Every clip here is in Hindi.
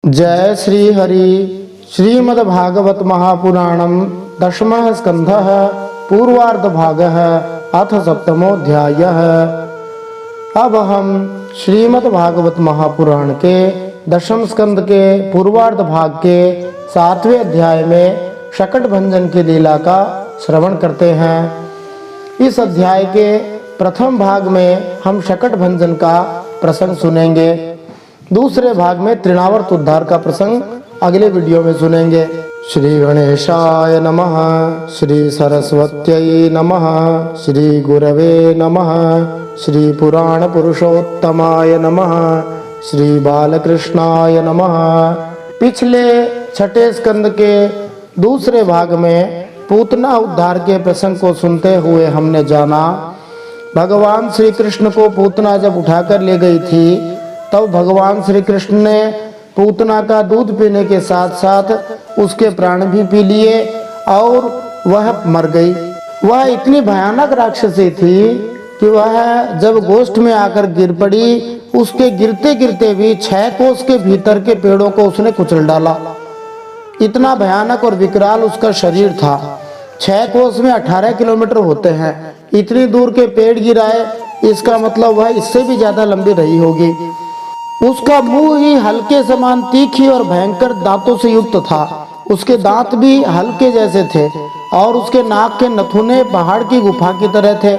जय श्री हरि। श्रीमद्भागवत महापुराणम दशमः स्कंधः पूर्वार्ध भागः अथ सप्तमोऽध्यायः। अब हम श्रीमद्भागवत महापुराण के दशम स्कंद के पूर्वार्ध भाग के 7वें अध्याय में शकट भंजन की लीला का श्रवण करते हैं। इस अध्याय के प्रथम भाग में हम शकट भंजन का प्रसंग सुनेंगे। दूसरे भाग में तृणावर्त उद्धार का प्रसंग अगले वीडियो में सुनेंगे। श्री गणेशाय नमः, श्री सरस्वत्यै नमः, श्री गुरवे नमः, श्री पुराण पुरुषोत्तमाय नमः, श्री बालकृष्णाय नमः। पिछले छठे स्कंद के दूसरे भाग में पूतना उद्धार के प्रसंग को सुनते हुए हमने जाना, भगवान श्री कृष्ण को पूतना जब उठाकर ले गई थी तब भगवान श्री कृष्ण ने पूतना का दूध पीने के साथ साथ उसके प्राण भी पी लिए और वह मर गई। वह इतनी भयानक राक्षसी थी कि वह जब गोष्ठ में आकर गिर पड़ी, उसके गिरते गिरते भी 6 कोस के भीतर के पेड़ों को उसने कुचल डाला। इतना भयानक और विकराल उसका शरीर था। 6 कोस में 18 किलोमीटर होते हैं। इतनी दूर के पेड़ गिराए, इसका मतलब वह इससे भी ज्यादा लंबी रही होगी। उसका मुंह ही हल्के समान तीखी और भयंकर दांतों से युक्त था। उसके दांत भी हल्के जैसे थे और उसके नाक के नथुने पहाड़ की गुफा की तरह थे।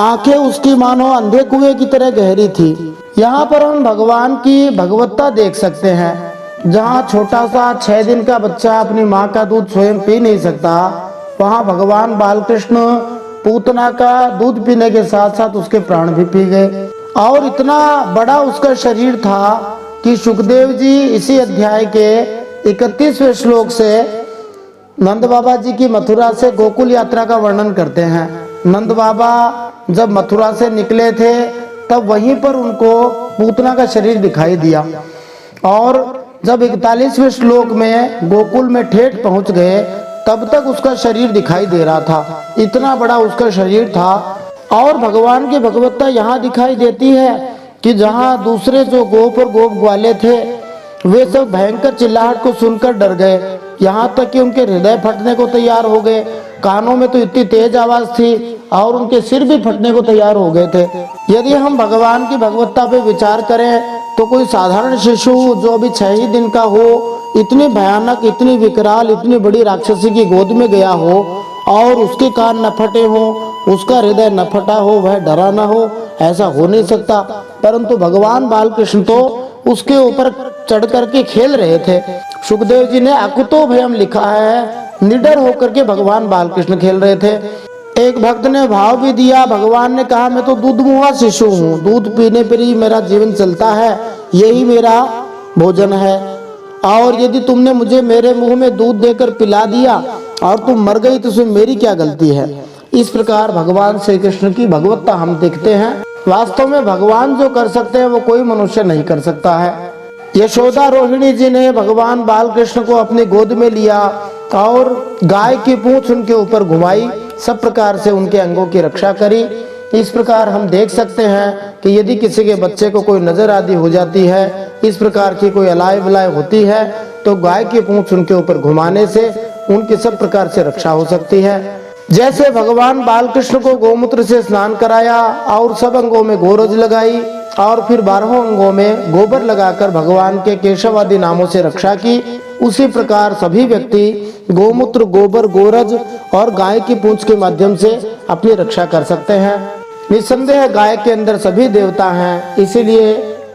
आंखें उसकी मानो अंधे कुएं की तरह गहरी थी। यहाँ पर हम भगवान की भगवत्ता देख सकते हैं। जहाँ छोटा सा 6 दिन का बच्चा अपनी माँ का दूध स्वयं पी नहीं सकता, वहाँ भगवान बालकृष्ण पूतना का दूध पीने के साथ साथ उसके प्राण भी पी गए। और इतना बड़ा उसका शरीर था कि सुखदेव जी इसी अध्याय के 31वें श्लोक से नंद बाबा जी की मथुरा से गोकुल यात्रा का वर्णन करते हैं। नंद बाबा जब मथुरा से निकले थे तब वहीं पर उनको पूतना का शरीर दिखाई दिया और जब 41वें श्लोक में गोकुल में ठेठ पहुंच गए तब तक उसका शरीर दिखाई दे रहा था। इतना बड़ा उसका शरीर था। और भगवान की भगवत्ता यहाँ दिखाई देती है कि जहाँ दूसरे जो गोप और गोप ग्वाले थे वे सब भयंकर चिल्लाहट को सुनकर डर गए, यहाँ तक कि उनके हृदय फटने को तैयार हो गए। कानों में तो इतनी तेज आवाज थी और उनके सिर भी फटने को तैयार हो गए थे। यदि हम भगवान की भगवत्ता पे विचार करें तो कोई साधारण शिशु जो अभी 6 ही दिन का हो, इतनी भयानक, इतनी विकराल, इतनी बड़ी राक्षसी की गोद में गया हो और उसके कान न फटे हो, उसका हृदय न फटा हो, वह डरा न हो, ऐसा हो नहीं सकता। परंतु भगवान बालकृष्ण तो उसके ऊपर चढ़ करके खेल रहे थे। सुखदेव जी ने अकुतो भयम लिखा है, निडर होकर के भगवान बालकृष्ण खेल रहे थे। एक भक्त ने भाव भी दिया, भगवान ने कहा मैं तो दूधमुहा शिशु हूँ, दूध पीने पर ही मेरा जीवन चलता है, यही मेरा भोजन है। और यदि तुमने मुझे मेरे मुंह में दूध देकर पिला दिया और तुम मर गई तो उसमें मेरी क्या गलती है। इस प्रकार भगवान श्री कृष्ण की भगवत्ता हम देखते हैं। वास्तव में भगवान जो कर सकते हैं वो कोई मनुष्य नहीं कर सकता है। यशोदा रोहिणी जी ने भगवान बालकृष्ण को अपनी गोद में लिया और गाय की पूंछ उनके ऊपर घुमाई, सब प्रकार से उनके अंगों की रक्षा करी। इस प्रकार हम देख सकते हैं कि यदि किसी के बच्चे को कोई नजर आदि हो जाती है, इस प्रकार की कोई अलाय विलाय होती है, तो गाय की पूंछ उनके ऊपर घुमाने से उनकी सब प्रकार से रक्षा हो सकती है। जैसे भगवान बालकृष्ण को गोमूत्र से स्नान कराया और सब अंगों में गोरज लगाई और फिर 12 अंगों में गोबर लगाकर भगवान के केशव आदि नामों से रक्षा की, उसी प्रकार सभी व्यक्ति गोमूत्र, गोबर, गोरज और गाय की पूंछ के माध्यम से अपनी रक्षा कर सकते हैं। निस्संदेह गाय के अंदर सभी देवता हैं, इसीलिए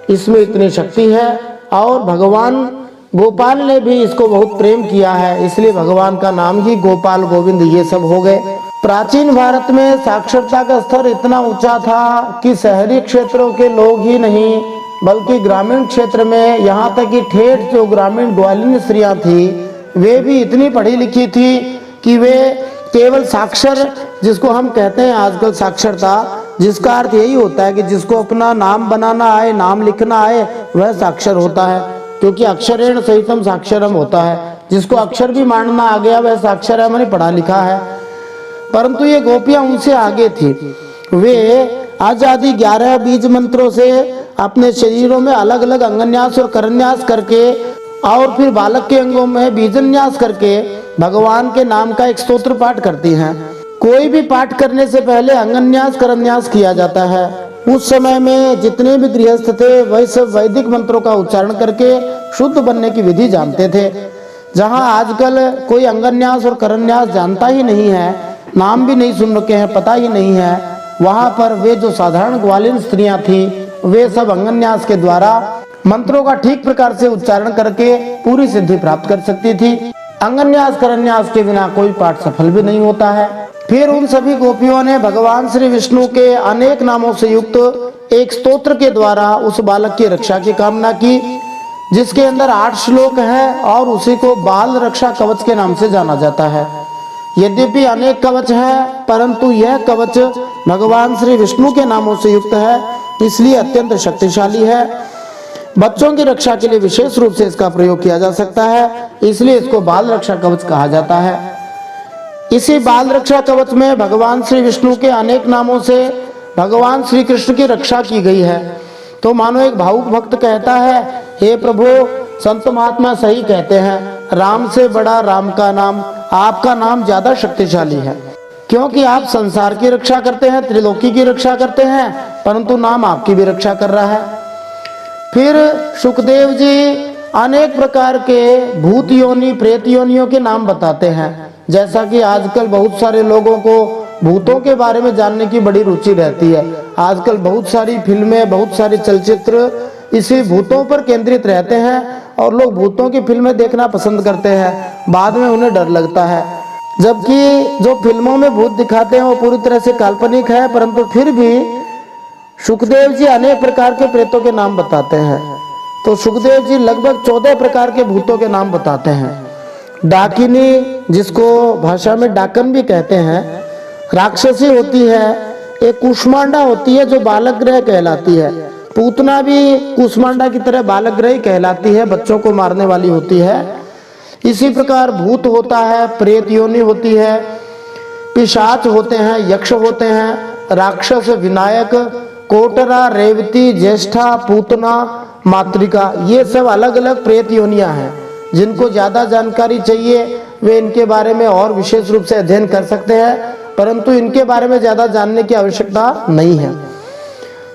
इसमें इतनी शक्ति है। और भगवान गोपाल ने भी इसको बहुत प्रेम किया है, इसलिए भगवान का नाम ही गोपाल, गोविंद ये सब हो गए। प्राचीन भारत में साक्षरता का स्तर इतना ऊंचा था कि शहरी क्षेत्रों के लोग ही नहीं बल्कि ग्रामीण क्षेत्र में, यहाँ तक कि ठेठ जो ग्रामीण ग्वालिनी स्त्रियां थी वे भी इतनी पढ़ी लिखी थी कि वे केवल साक्षर, जिसको हम कहते हैं आजकल साक्षरता, जिसका अर्थ यही होता है कि जिसको अपना नाम बनाना आए, नाम लिखना आए, वह साक्षर होता है। क्योंकि अक्षरेण सहितम साक्षरम होता है, जिसको अक्षर भी मानना आ गया वह साक्षर है, मैंने पढ़ा लिखा है। परंतु ये गोपियां उनसे आगे थी। वे आजादी 11 बीज मंत्रों से अपने शरीरों में अलग अलग अंगन्यास और करन्यास करके और फिर बालक के अंगों में बीजन्यास करके भगवान के नाम का एक स्तोत्र पाठ करती हैं। कोई भी पाठ करने से पहले अंगन्यास करन्यास किया जाता है। उस समय में जितने भी गृहस्थ थे वह सब वैदिक मंत्रों का उच्चारण करके शुद्ध बनने की विधि जानते थे। जहाँ आजकल कोई अंगन्यास और करन्यास जानता ही नहीं है, नाम भी नहीं सुन रखे हैं, पता ही नहीं है, वहाँ पर वे जो साधारण ग्वालिन स्त्रियां थी वे सब अंगन्यास के द्वारा मंत्रों का ठीक प्रकार से उच्चारण करके पूरी सिद्धि प्राप्त कर सकती थी। अंगन्यास करन्यास के बिना कोई पाठ सफल भी नहीं होता है। फिर उन सभी गोपियों ने भगवान श्री विष्णु के अनेक नामों से युक्त एक स्तोत्र के द्वारा उस बालक की रक्षा की कामना की, जिसके अंदर 8 श्लोक है और उसी को बाल रक्षा कवच के नाम से जाना जाता है। यद्यपि अनेक कवच है, परंतु यह कवच भगवान श्री विष्णु के नामों से युक्त है, इसलिए अत्यंत शक्तिशाली है। बच्चों की रक्षा के लिए विशेष रूप से इसका प्रयोग किया जा सकता है, इसलिए इसको बाल रक्षा कवच कहा जाता है। इसी बाल रक्षा कवच में भगवान श्री विष्णु के अनेक नामों से भगवान श्री कृष्ण की रक्षा की गई है। तो मानो एक भावुक भक्त कहता है, हे प्रभु, संत महात्मा सही कहते हैं, राम से बड़ा राम का नाम, आपका नाम ज्यादा शक्तिशाली है, क्योंकि आप संसार की रक्षा करते हैं, त्रिलोकी की रक्षा करते हैं, परंतु नाम आपकी भी रक्षा कर रहा है। फिर सुखदेव जी अनेक प्रकार के भूत योनि प्रेत योनियों के नाम बताते हैं। जैसा कि आजकल बहुत सारे लोगों को भूतों के बारे में जानने की बड़ी रुचि रहती है। आजकल बहुत सारी फिल्में, बहुत सारे चलचित्र इसी भूतों पर केंद्रित रहते हैं और लोग भूतों की फिल्में देखना पसंद करते हैं। बाद में उन्हें डर लगता है, जबकि जो फिल्मों में भूत दिखाते हैं वो पूरी तरह से काल्पनिक है, परंतु फिर भी सुखदेव जी अनेक प्रकार के प्रेतों के नाम बताते हैं। तो सुखदेव जी लगभग 14 प्रकार के भूतों के नाम बताते हैं। डाकिनी, जिसको भाषा में डाकन भी कहते हैं, राक्षसी होती है, एक कुष्मांडा होती है जो बालक ग्रह कहलाती है। पूतना भी कुष्मांडा की तरह बालक ग्रह कहलाती है, बच्चों को मारने वाली होती है। इसी प्रकार भूत होता है, प्रेत योनि होती है, पिशाच होते हैं, यक्ष होते हैं, राक्षस, विनायक, कोटरा, रेवती, ज्येष्ठा, पूतना, मातृका, ये सब अलग अलग प्रेत योनियां हैं। जिनको ज्यादा जानकारी चाहिए वे इनके बारे में और विशेष रूप से अध्ययन कर सकते हैं, परंतु इनके बारे में ज्यादा जानने की आवश्यकता नहीं है।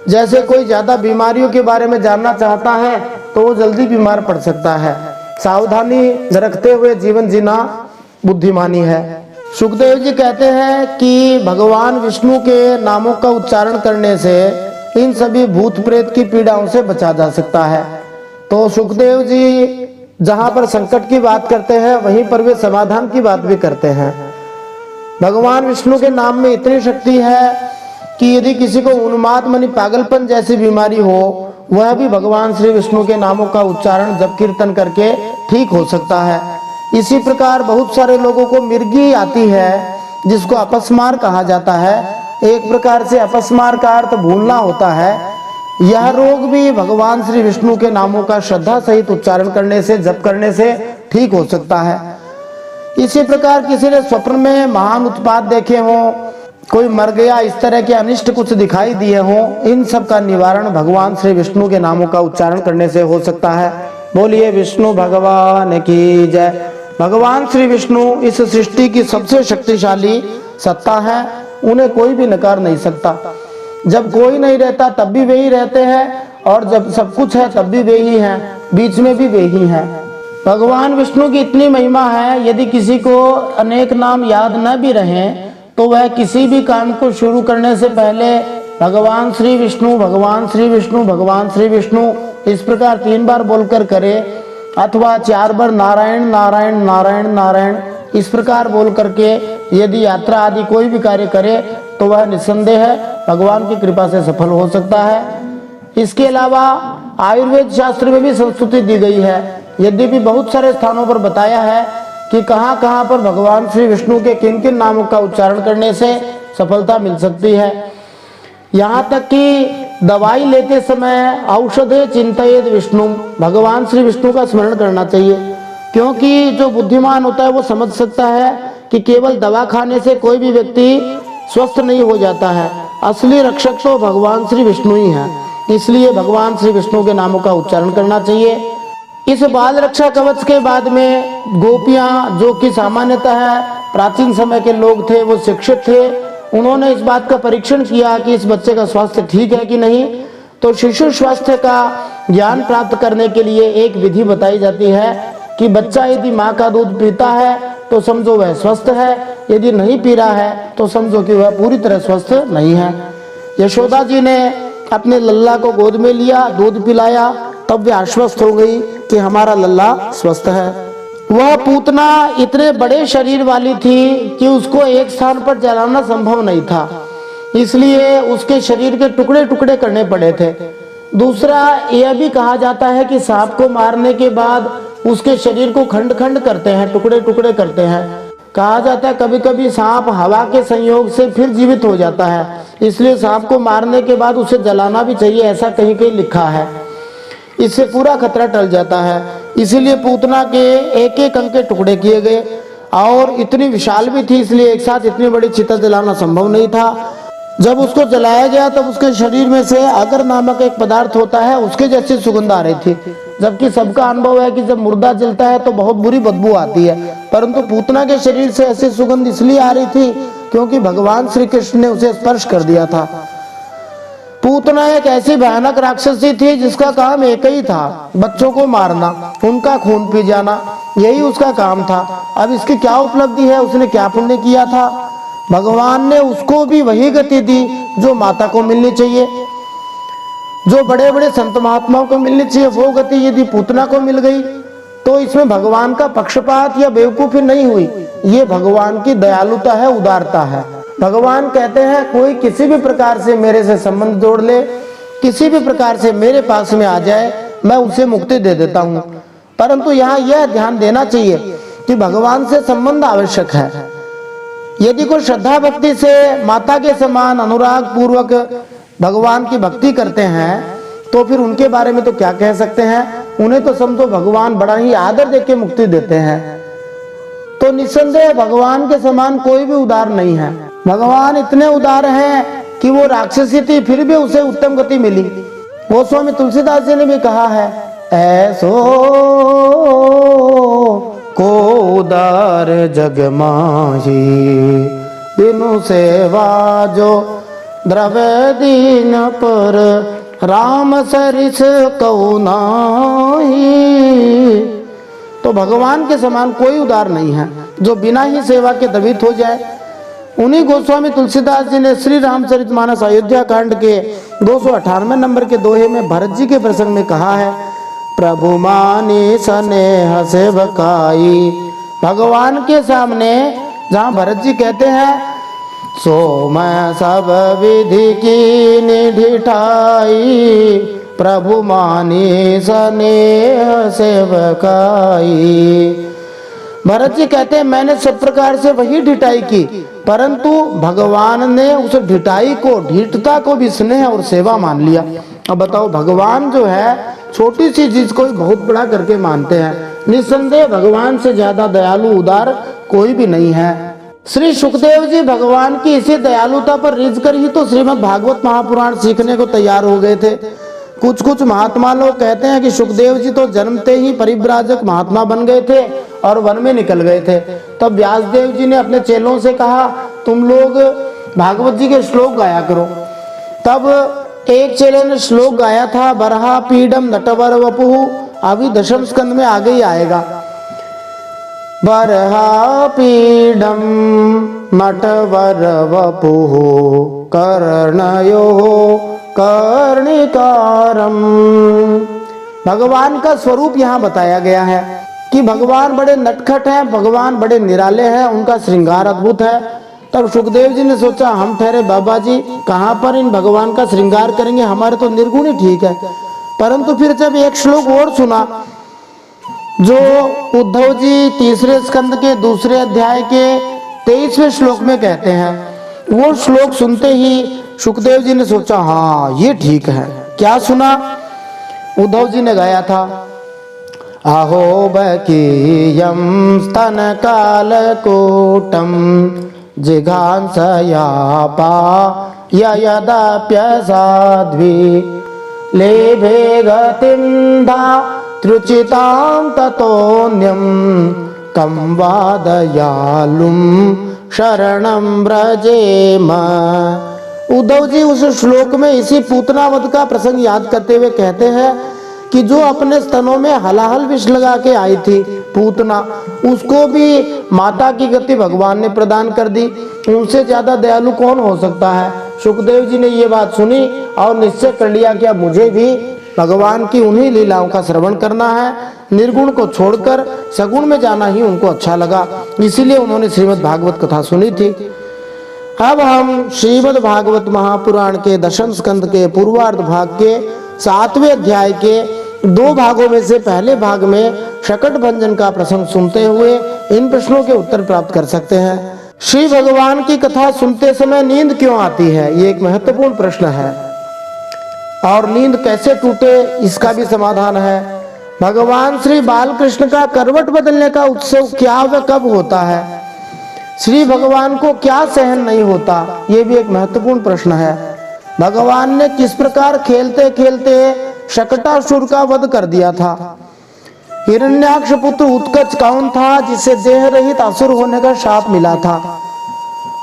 जैसे कोई ज्यादा बीमारियों के बारे में जानना चाहता है तो वो जल्दी बीमार पड़ सकता है। सावधानी रखते हुए जीवन जीना बुद्धिमानी है। सुखदेव जी कहते हैं कि भगवान विष्णु के नामों का उच्चारण करने से इन सभी भूत प्रेत की पीड़ाओं से बचा जा सकता है। तो सुखदेव जी जहां पर संकट की बात करते हैं वहीं पर वे समाधान की बात भी करते हैं। भगवान विष्णु के नाम में इतनी शक्ति है कि यदि किसी को उन्माद मानी पागलपन जैसी बीमारी हो, वह भी भगवान श्री विष्णु के नामों का उच्चारण जप कीर्तन करके ठीक हो सकता है। इसी प्रकार बहुत सारे लोगों को मिर्गी आती है, जिसको अपस्मार कहा जाता है। एक प्रकार से अपस्मार का अर्थ भूलना होता है। यह रोग भी भगवान श्री विष्णु के नामों का श्रद्धा सहित उच्चारण करने से, जप करने से ठीक हो सकता है। इसी प्रकार किसी ने स्वप्न में महान उत्पात देखे हों, कोई मर गया, इस तरह के अनिष्ट कुछ दिखाई दिए हों, इन सब का निवारण भगवान श्री विष्णु के नामों का उच्चारण करने से हो सकता है। बोलिए विष्णु भगवान की जय। भगवान श्री विष्णु इस सृष्टि की सबसे शक्तिशाली सत्ता है, उन्हें कोई भी नकार नहीं सकता। जब कोई नहीं रहता तब भी वे ही रहते हैं, और जब सब कुछ है तब भी वे ही हैं, बीच में भी वे ही हैं। भगवान विष्णु की इतनी महिमा है, यदि किसी को अनेक नाम याद न भी रहें तो वह किसी भी काम को शुरू करने से पहले भगवान श्री विष्णु, भगवान श्री विष्णु, भगवान श्री विष्णु इस प्रकार 3 बार बोलकर करे, अथवा 4 बार नारायण नारायण नारायण नारायण इस प्रकार बोल करके यदि यात्रा आदि कोई भी कार्य करे तो वह निस्संदेह भगवान की कृपा से सफल हो सकता है। इसके अलावा आयुर्वेद शास्त्र में भी संस्तुति दी गई है। यद्यपि बहुत सारे स्थानों पर बताया है कि कहाँ कहाँ पर भगवान श्री विष्णु के किन किन नामों का उच्चारण करने से सफलता मिल सकती है। यहाँ तक कि दवाई लेते समय औषधे चिंतयेद विष्णु, भगवान श्री विष्णु का स्मरण करना चाहिए, क्योंकि जो बुद्धिमान होता है वो समझ सकता है कि केवल दवा खाने से कोई भी व्यक्ति स्वस्थ नहीं हो जाता है। असली रक्षक तो भगवान श्री विष्णु ही हैं, इसलिए भगवान श्री विष्णु के नामों का उच्चारण करना चाहिए। इस बाल रक्षा कवच के बाद में गोपियां, जो कि सामान्यतः है प्राचीन समय के लोग थे, वो शिक्षित थे, उन्होंने इस बात का परीक्षण किया कि इस बच्चे का स्वास्थ्य ठीक है कि नहीं। तो शिशु स्वास्थ्य का ज्ञान प्राप्त करने के लिए एक विधि बताई जाती है कि बच्चा यदि माँ का दूध पीता है तो समझो वह स्वस्थ है, यदि नहीं पी रहा है तो समझो कि वह पूरी तरह स्वस्थ नहीं है। यशोदा जी ने अपने लल्ला को गोद में लिया, दूध पिलाया, तब वे आश्वस्त हो गई कि हमारा लल्ला स्वस्थ है। वह पूतना इतने बड़े शरीर वाली थी कि उसको एक स्थान पर जलाना संभव नहीं था, इसलिए उसके शरीर के टुकड़े टुकड़े करने पड़े थे। दूसरा, यह भी कहा जाता है कि सांप को मारने के बाद उसके शरीर को खंड खंड करते हैं, टुकड़े टुकड़े करते हैं। कहा जाता है कभी कभी सांप हवा के संयोग से फिर जीवित हो जाता है, इसलिए सांप को मारने के बाद उसे जलाना भी चाहिए, ऐसा कहीं कहीं लिखा है। इससे पूरा खतरा टल जाता है। इसीलिए पूतना के एक एक अंग के टुकड़े किए गए, और इतनी विशाल भी थी, इसलिए एक साथ इतनी बड़ी चिता जलाना संभव नहीं था। जब उसको जलाया गया तब उसके शरीर में से अगर नामक एक पदार्थ होता है, उसके जैसी सुगंध आ रही थी। जबकि सबका अनुभव है कि जब मुर्दा जलता है तो बहुत बुरी बदबू आती है, परंतु पूतना के शरीर से ऐसी सुगंध इसलिए आ रही थी क्योंकि भगवान श्री कृष्ण ने उसे स्पर्श कर दिया था। पूतना एक ऐसी भयानक राक्षसी थी जिसका काम एक ही था, बच्चों को मारना, उनका खून पी जाना, यही उसका काम था। अब इसकी क्या उपलब्धि है, उसने क्या पुण्य किया था? भगवान ने उसको भी वही गति दी जो माता को मिलनी चाहिए, जो बड़े बड़े संत महात्माओं को मिलनी चाहिए। वो गति यदि पूतना को मिल गई तो इसमें भगवान का पक्षपात या बेवकूफी नहीं हुई, ये भगवान की दयालुता है, उदारता है। भगवान कहते हैं कोई किसी भी प्रकार से मेरे से संबंध जोड़ ले, किसी भी प्रकार से मेरे पास में आ जाए, मैं उसे मुक्ति दे देता हूँ। परंतु यहाँ यह ध्यान देना चाहिए कि भगवान से संबंध आवश्यक है। यदि कोई श्रद्धा भक्ति से माता के समान अनुराग पूर्वक भगवान की भक्ति करते हैं तो फिर उनके बारे में तो क्या कह सकते हैं, उन्हें तो समझो भगवान बड़ा ही आदर देके मुक्ति देते हैं। तो निस्संदेह भगवान के समान कोई भी उदार नहीं है। भगवान इतने उदार हैं कि वो राक्षसी थी फिर भी उसे उत्तम गति मिली। वो स्वामी तुलसीदास जी ने भी कहा है, ऐसो को उदार जग माही, बिनु सेवा जो द्रव्य दीन पर, राम सरिस कऊ नाही। तो भगवान के समान कोई उदार नहीं है जो बिना ही सेवा के द्रवित हो जाए। उन्हीं गोस्वामी तुलसीदास जी ने श्री रामचरितमानस अयोध्या कांड के 298 नंबर के दोहे में भरत जी के प्रसंग में कहा है, प्रभु मानी स्नेह सेवकाई। भगवान के सामने जहाँ भरत जी कहते हैं, सो मैं सब विधि की निधिठाई, प्रभु मानी स्नेह सेवकाई। भरत जी कहते हैं मैंने सब प्रकार से वही ढिठाई की, परंतु भगवान ने उस ढिठाई को, ढीठता को भी स्नेह और सेवा मान लिया। अब बताओ, भगवान जो है छोटी सी चीज को बहुत बड़ा करके मानते हैं। निस्संदेह भगवान से ज्यादा दयालु उदार कोई भी नहीं है। श्री सुखदेव जी भगवान की इसी दयालुता पर रिझ कर ही तो श्रीमद् भागवत महापुराण सीखने को तैयार हो गए थे। कुछ महात्मा लोग कहते हैं कि सुखदेव जी तो जन्मते ही परिव्राजक महात्मा बन गए थे और वन में निकल गए थे। तब व्यासदेव जी ने अपने चेलों से कहा, तुम लोग भागवत जी के श्लोक गाया करो। तब एक चेले ने श्लोक गाया था, बरहा पीडम नटवर वपुहु। अभी दशम स्कंद में आगे ही आएगा, बरहा पीडम नटवर वपुहु कर्णयो कर्णिकारम। भगवान का स्वरूप यहाँ बताया गया है कि भगवान बड़े नटखट हैं, भगवान बड़े निराले हैं, उनका श्रृंगार अद्भुत है। तब सुखदेव जी ने सोचा, हम ठहरे बाबा जी, कहाँ पर इन भगवान का श्रृंगार करेंगे, हमारे तो निर्गुण ही ठीक है। परंतु फिर जब एक श्लोक और सुना जो उद्धव जी तीसरे स्कंद के दूसरे अध्याय के 23वें श्लोक में कहते हैं, वो श्लोक सुनते ही सुखदेव जी ने सोचा, हाँ ये ठीक है। क्या सुना? उद्धव जी ने गाया था, अहो बकीयम स्तन कालकूटम जिघांसयापा यदाप्य साध्वी लेभे गतिं त्रुचितां ततोऽन्यं कं वा दयालुं शरणं व्रजेम। उद्धव जी उस श्लोक में इसी पूतना वध का प्रसंग याद करते हुए कहते हैं कि जो अपने स्तनों में हलाहल विष लगा के आई थी पूतना, उसको भी माता की गति भगवान ने प्रदान कर दी। उनसे ज्यादा दयालु कौन हो सकता है। सुखदेव जी ने ये बात सुनी और निश्चय कर लिया कि अब मुझे भी भगवान की उन्हीं लीलाओं का श्रवण करना है। निर्गुण को छोड़कर सगुण में जाना ही उनको अच्छा लगा, इसीलिए उन्होंने श्रीमद् भागवत कथा सुनी थी। अब हम श्रीमद् भागवत महापुराण के दशम स्कंद के पूर्वार्ध भाग के 7वें अध्याय के 2 भागों में से पहले भाग में शकट भंजन का प्रसंग सुनते हुए इन प्रश्नों के उत्तर प्राप्त कर सकते हैं। श्री भगवान की कथा सुनते समय नींद क्यों आती है, ये एक महत्वपूर्ण प्रश्न है। और नींद कैसे टूटे, इसका भी समाधान है। भगवान श्री बालकृष्ण का करवट बदलने का उत्सव क्या व कब होता है, श्री भगवान को क्या सहन नहीं होता, ये भी एक महत्वपूर्ण प्रश्न है। भगवान ने किस प्रकार खेलते खेलते शकटासुर का वध कर दिया था। हिरण्याक्ष पुत्र उत्कच कौन था जिसे देह रहित असुर होने का शाप मिला था।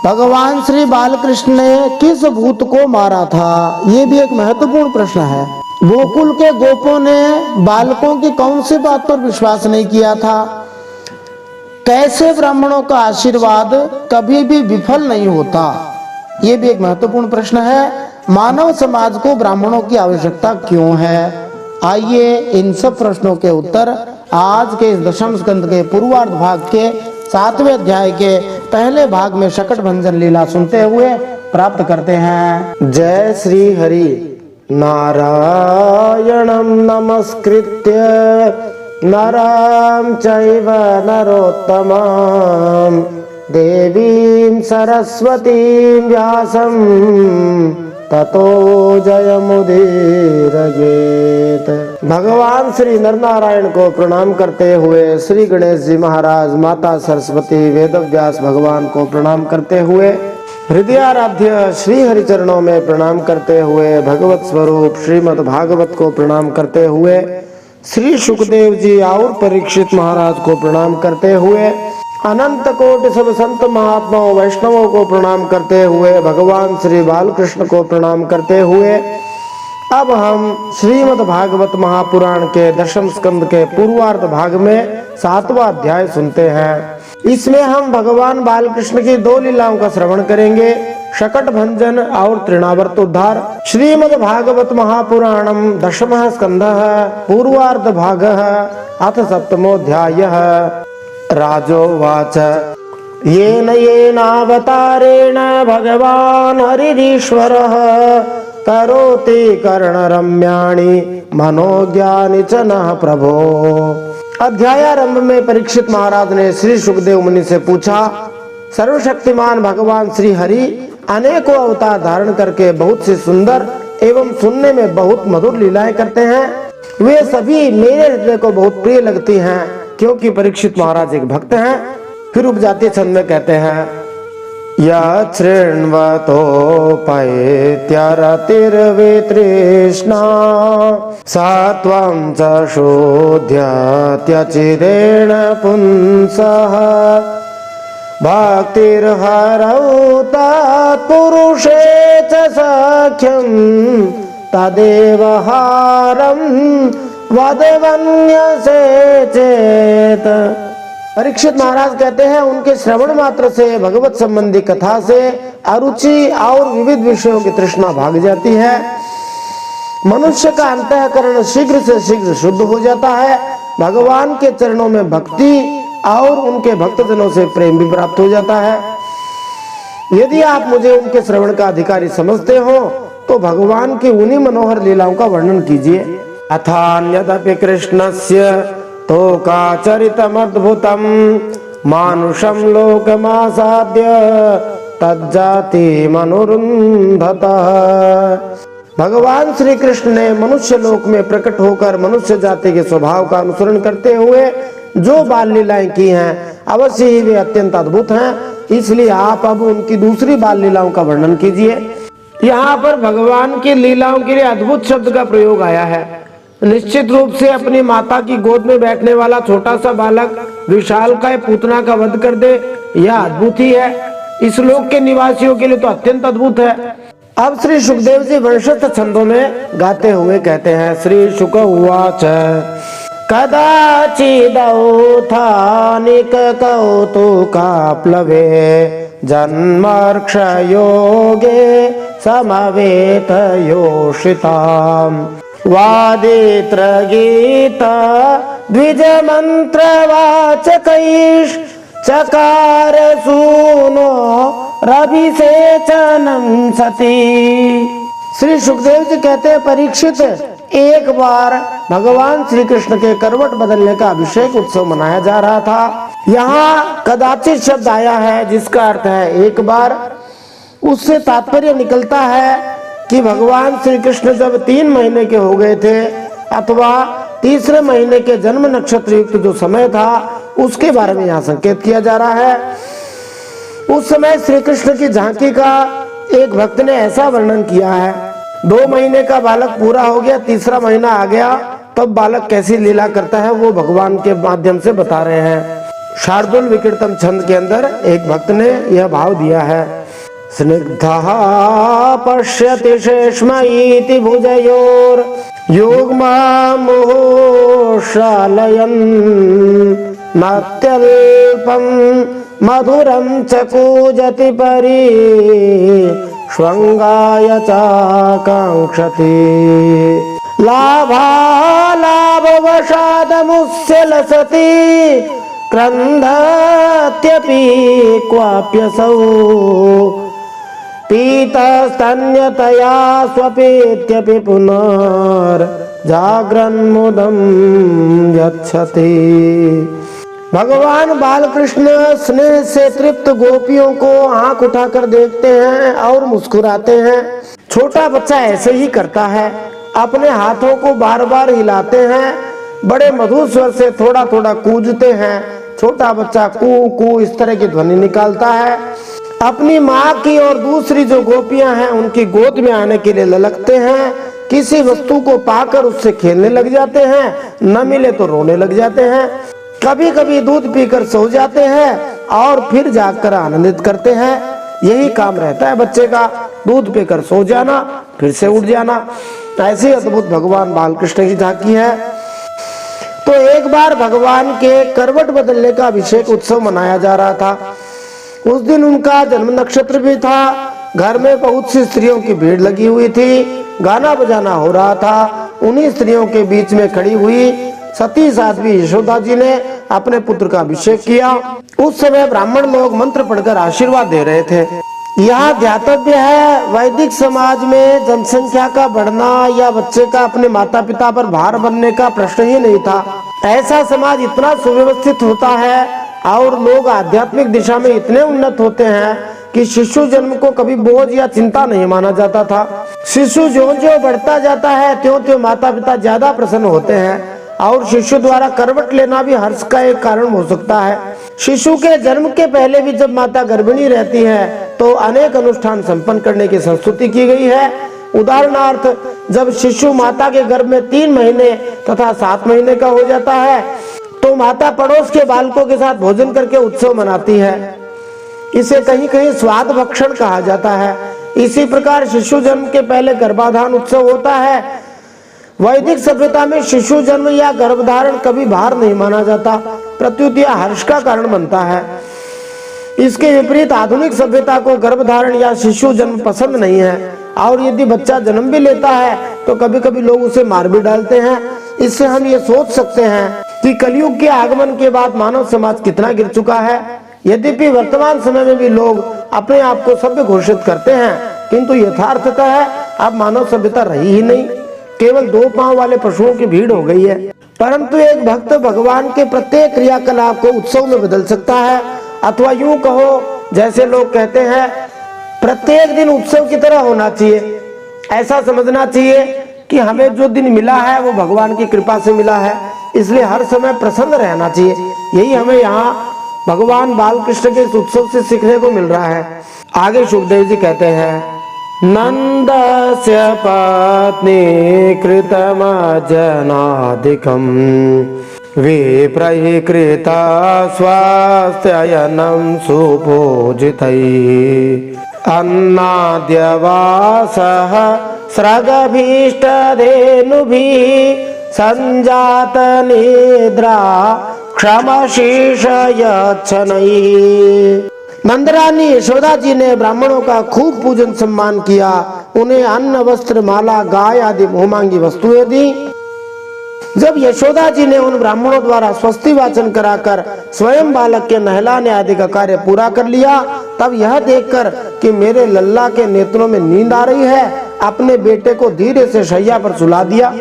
भगवान श्री बालकृष्ण ने किस भूत को मारा था, ये भी एक महत्वपूर्ण प्रश्न है। गोकुल के गोपों ने बालकों की कौन सी बात पर विश्वास नहीं किया था। कैसे ब्राह्मणों का आशीर्वाद कभी भी विफल नहीं होता, ये भी एक महत्वपूर्ण प्रश्न है। मानव समाज को ब्राह्मणों की आवश्यकता क्यों है। आइए इन सब प्रश्नों के उत्तर आज के इस दशम स्कंद के पूर्वार्ध भाग के 7वें अध्याय के पहले भाग में शकट भंजन लीला सुनते हुए प्राप्त करते हैं। जय श्री हरि। नारायणं नमस्कृत्य नरं चैव नरोत्तमं देवीं सरस्वतीं व्यासं ततो जयमुदीरयेत। भगवान श्री नरनारायण को प्रणाम करते हुए, श्री गणेश जी महाराज, माता सरस्वती, वेदव्यास भगवान को प्रणाम करते हुए, हृदयाराध्य श्री हरि चरणों में प्रणाम करते हुए, भगवत स्वरूप श्रीमद् भागवत को प्रणाम करते हुए, श्री सुखदेव जी और परीक्षित महाराज को प्रणाम करते हुए, अनंत कोटि सब संत महात्माओं वैष्णवों को प्रणाम करते हुए, भगवान श्री बालकृष्ण को प्रणाम करते हुए अब हम श्रीमद् भागवत महापुराण के दशम स्कंद के पूर्वार्ध भाग में 7वां अध्याय सुनते हैं। इसमें हम भगवान बालकृष्ण की 2 लीलाओं का श्रवण करेंगे, शकट भंजन और तृणावर्त उद्धार। श्रीमद् भागवत महापुराणम दशमः स्कंदः पूर्वार्ध भागः अथ 7मोऽध्यायः। राजोवाच येन येनावतारेण भगवान् हरिरीश्वरः करोति कर्णरम्याणि मनोज्ञानि च नः प्रभो। अध्यायारंभ में परीक्षित महाराज ने श्री सुखदेव मुनि से पूछा, सर्वशक्तिमान भगवान श्री हरि अनेकों अवतार धारण करके बहुत सी सुंदर एवं सुनने में बहुत मधुर लीलाएं करते हैं, वे सभी मेरे हृदय को बहुत प्रिय लगती हैं, क्योंकि परीक्षित महाराज एक भक्त हैं। फिर उपजाति छंद में कहते हैं, या शृण्वतोपैत्यरतिर्वितृष्णा सा त्वं च शोध्यत्यचिरेण पुंसः भक्तिर्हरौ तत्पुरुषे च सख्यं तदेव हारं वदवन्यसे चेत। परीक्षित महाराज कहते हैं, उनके श्रवण मात्र से भगवत संबंधी कथा से अरुचि और विविध विषयों की तृष्णा भाग जाती है। मनुष्य का अंतःकरण शीघ्र से शीघ्र शुद्ध हो जाता है। भगवान के चरणों में भक्ति और उनके भक्तजनों से प्रेम भी प्राप्त हो जाता है। यदि आप मुझे उनके श्रवण का अधिकारी समझते हो तो भगवान की उन्हीं मनोहर लीलाओं का वर्णन कीजिए। अथान्यदपि कृष्णस्य तोकाचरितमद्भुतं मानुषं लोकमासाद्य तज्जाति मनुरुन्धतः। भगवान श्री कृष्ण ने मनुष्य लोक में प्रकट होकर मनुष्य जाति के स्वभाव का अनुसरण करते हुए जो बाल लीलाएं की हैं, अवश्य ही वे अत्यंत अद्भुत हैं। इसलिए आप अब उनकी दूसरी बाल लीलाओं का वर्णन कीजिए। यहाँ पर भगवान की लीलाओं के लिए अद्भुत शब्द का प्रयोग आया है। निश्चित रूप से अपनी माता की गोद में बैठने वाला छोटा सा बालक विशालकाय पूतना का वध कर दे, यह अद्भुत ही है। इस लोक के निवासियों के लिए तो अत्यंत अद्भुत है। अब श्री सुखदेव जी वंशस्थ छंदों में गाते हुए कहते हैं, श्री शुक उवाच कदाचिदौथानिक कौतुकाप्लवे जन्मर्क्षयोगे समवेत योषिताम् वादित्र गीत द्विज मंत्रवाचकैष चकार सूनो रभिसेचनम सती। श्री सुखदेव जी कहते हैं, परीक्षित, एक बार भगवान श्री कृष्ण के करवट बदलने का अभिषेक उत्सव मनाया जा रहा था। यहाँ कदाचित शब्द आया है जिसका अर्थ है एक बार। उससे तात्पर्य निकलता है कि भगवान श्री कृष्ण जब 3 महीने के हो गए थे अथवा तीसरे महीने के जन्म नक्षत्र युक्त जो समय था उसके बारे में यहाँ संकेत किया जा रहा है। उस समय श्री कृष्ण की झांकी का एक भक्त ने ऐसा वर्णन किया है, 2 महीने का बालक पूरा हो गया, तीसरा महीना आ गया, तब बालक कैसी लीला करता है वो भगवान के माध्यम से बता रहे हैं। शार्दुल विकीर्तन छंद के अंदर एक भक्त ने यह भाव दिया है, स्निग्धः पश्यति शेष्मयीति भुजयोर युग्ममुहुशालयन् नात्यल्पं मधुरं च कूजति परि श्वंगाय चाकांक्षति लाभालाभवशादमुस्य लसति क्रन्धत्यपि क्वाप्यसौ पीतस्तन्यतया स्वपेत्यपि पुनर्जाग्रन्मुदं यच्छति। भगवान बालकृष्ण स्नेह से तृप्त गोपियों को आंख उठाकर देखते हैं और मुस्कुराते हैं। छोटा बच्चा ऐसे ही करता है, अपने हाथों को बार बार हिलाते हैं, बड़े मधुर स्वर से थोड़ा थोड़ा कूजते हैं। छोटा बच्चा कू कू इस तरह की ध्वनि निकालता है। अपनी माँ की और दूसरी जो गोपियां हैं उनकी गोद में आने के लिए ललकते हैं। किसी वस्तु को पाकर उससे खेलने लग जाते हैं, न मिले तो रोने लग जाते हैं। कभी कभी दूध पीकर सो जाते हैं और फिर जागकर आनंदित करते हैं। यही काम रहता है बच्चे का, दूध पीकर सो जाना फिर से उठ जाना। ऐसी अद्भुत भगवान बालकृष्ण की झांकी है। तो एक बार भगवान के करवट बदलने का अभिषेक उत्सव मनाया जा रहा था। उस दिन उनका जन्म नक्षत्र भी था। घर में बहुत सी स्त्रियों की भीड़ लगी हुई थी, गाना बजाना हो रहा था। उन्हीं स्त्रियों के बीच में खड़ी हुई सती साध्वी यशोदा जी ने अपने पुत्र का अभिषेक किया। उस समय ब्राह्मण लोग मंत्र पढ़कर आशीर्वाद दे रहे थे। यहाँ ध्यातव्य है, वैदिक समाज में जनसंख्या का बढ़ना या बच्चे का अपने माता पिता पर भार बनने का प्रश्न ही नहीं था। ऐसा समाज इतना सुव्यवस्थित होता है और लोग आध्यात्मिक दिशा में इतने उन्नत होते हैं कि शिशु जन्म को कभी बोझ या चिंता नहीं माना जाता था। शिशु जो जो बढ़ता जाता है त्यों त्यों माता पिता ज्यादा प्रसन्न होते हैं और शिशु द्वारा करवट लेना भी हर्ष का एक कारण हो सकता है। शिशु के जन्म के पहले भी जब माता गर्भिणी रहती है तो अनेक अनुष्ठान संपन्न करने की संस्तुति की गई है। उदाहरणार्थ, जब शिशु माता के गर्भ में 3 महीने तथा 7 महीने का हो जाता है तो माता पड़ोस के बालकों के साथ भोजन करके उत्सव मनाती है। इसे कहीं कहीं स्वाद भक्षण कहा जाता है। इसी प्रकार शिशु जन्म के पहले गर्भाधान उत्सव होता है। वैदिक सभ्यता में शिशु जन्म या गर्भधारण कभी भार नहीं माना जाता, प्रत्युत यह हर्ष का कारण बनता है। इसके विपरीत आधुनिक सभ्यता को गर्भधारण या शिशु जन्म पसंद नहीं है और यदि बच्चा जन्म भी लेता है तो कभी कभी लोग उसे मार भी डालते हैं। इससे हम ये सोच सकते हैं कि कलयुग के आगमन के बाद मानव समाज कितना गिर चुका है। यद्यपि वर्तमान समय में भी लोग अपने आप को सभ्य घोषित करते हैं, किंतु यथार्थता है अब मानव सभ्यता रही ही नहीं, केवल 2 पांव वाले पशुओं की भीड़ हो गई है। परंतु एक भक्त भगवान के प्रत्येक क्रियाकलाप को उत्सव में बदल सकता है, अथवा यूं कहो जैसे लोग कहते हैं प्रत्येक दिन उत्सव की तरह होना चाहिए। ऐसा समझना चाहिए कि हमें जो दिन मिला है वो भगवान की कृपा से मिला है, इसलिए हर समय प्रसन्न रहना चाहिए। यही हमें यहाँ भगवान बालकृष्ण के इस उत्सव से सीखने को मिल रहा है। आगे सुखदेव जी कहते हैं, नन्दस्य पत्नी कृतमजनादिकम् विप्रैः कृता स्वास्थ्ययनं सुपूजितैः अन्नाद्यवासः स्रगभीष्टधेनुभिः संजात निद्रा क्षमशीर्षयच्छनैः। नंदरानी यशोदा जी ने ब्राह्मणों का खूब पूजन सम्मान किया, उन्हें अन्न वस्त्र माला गाय आदि मुहमांगी वस्तुएं दी। जब यशोदा जी ने उन ब्राह्मणों द्वारा स्वस्ति वाचन कराकर स्वयं बालक के नहलाने आदि का कार्य पूरा कर लिया, तब यह देखकर कि मेरे लल्ला के नेत्रों में नींद आ रही है, अपने बेटे को धीरे से शैया पर सुला दिया।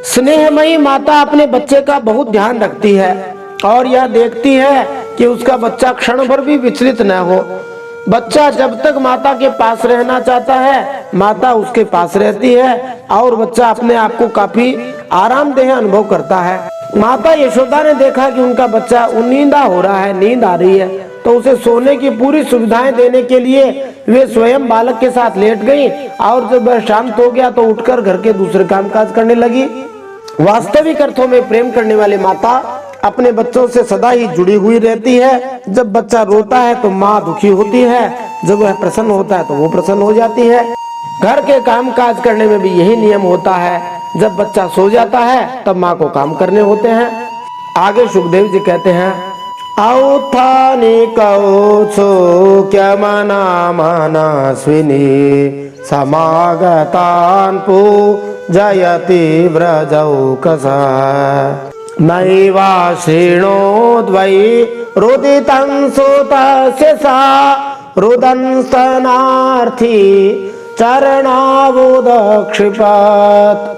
स्नेहमयी माता अपने बच्चे का बहुत ध्यान रखती है और यह देखती है कि उसका बच्चा क्षण भर भी विचलित न हो। बच्चा जब तक माता के पास रहना चाहता है, माता उसके पास रहती है और बच्चा अपने आप को काफी आरामदेह अनुभव करता है। माता यशोदा ने देखा कि उनका बच्चा उन्नींदा हो रहा है, नींद आ रही है, तो उसे सोने की पूरी सुविधाएं देने के लिए वे स्वयं बालक के साथ लेट गई और जब वह शांत हो गया तो उठकर घर के दूसरे कामकाज करने लगी। वास्तविक अर्थों में प्रेम करने वाली माता अपने बच्चों से सदा ही जुड़ी हुई रहती है। जब बच्चा रोता है तो माँ दुखी होती है, जब वह प्रसन्न होता है तो वो प्रसन्न हो जाती है। घर के काम काज करने में भी यही नियम होता है, जब बच्चा सो जाता है तब माँ को काम करने होते हैं। आगे सुखदेव जी कहते हैं, औत्थानिकौत्सुक्यमनामनस्विनी समागतान् पूजयति व्रजौकसा नैवा शृणोद्वै रुदितं सुतस्य सा रुदन् स्तनार्थी चरणावोदक्षिपत्।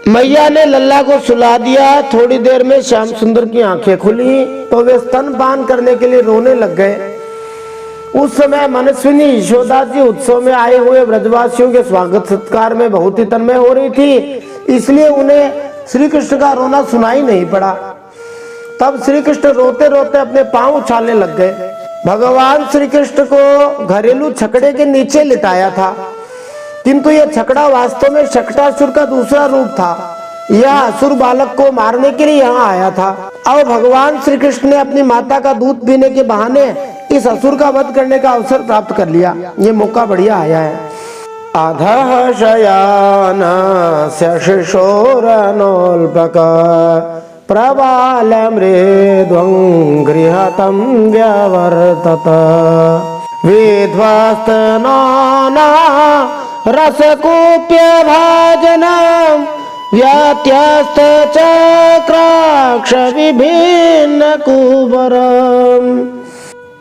मैया ने लल्ला को सुला दिया। थोड़ी देर में श्याम सुंदर की आंखें खुली तो वे स्तनपान करने के लिए रोने लग गए। उस समय मनस्विनी यशोदा जी उत्सव में आए हुए ब्रजवासियों के स्वागत सत्कार में बहुत ही तन्मय हो रही थी, इसलिए उन्हें श्री कृष्ण का रोना सुनाई नहीं पड़ा। तब श्री कृष्ण रोते रोते अपने पांव उछालने लग गए। भगवान श्री कृष्ण को घरेलू छकड़े के नीचे लिटाया था, किंतु यह छकड़ा वास्तव में शकटासुर का दूसरा रूप था। यह असुर बालक को मारने के लिए यहाँ आया था और भगवान श्री कृष्ण ने अपनी माता का दूध पीने के बहाने इस असुर का वध करने का अवसर प्राप्त कर लिया। ये मौका बढ़िया आया है। अधः शयानस्य शिशोरनोल्पक प्रबालमृद्वं गृहतं व्यवर्तत विध्वस्तनाना रसकूप्य भाजनम् व्यत्यस्त चक्राक्ष विभिन्न कुबरम्।